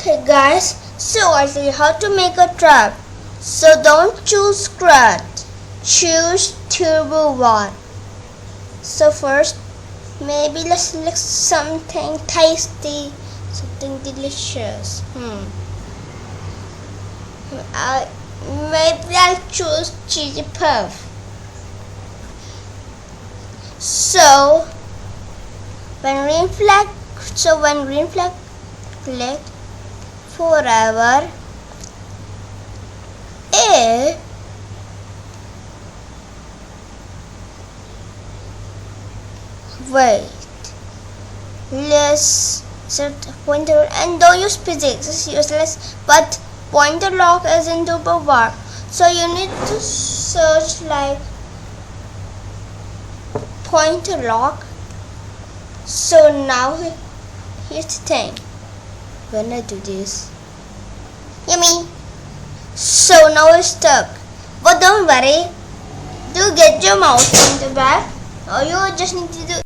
Okay guys, so I'll tell you how to make a trap. So don't choose scratch, choose turbo one. So first, maybe let's select something tasty, something delicious. Maybe I'll choose cheesy puff. So when green flag click forever, wait, let's set pointer and don't use physics, it's useless, but pointer lock is in double bar, so you need to search like pointer lock. So now here's the thing, when I do this, yummy, so now it's stuck, but don't worry, do get your mouse pointer back, or you just need to do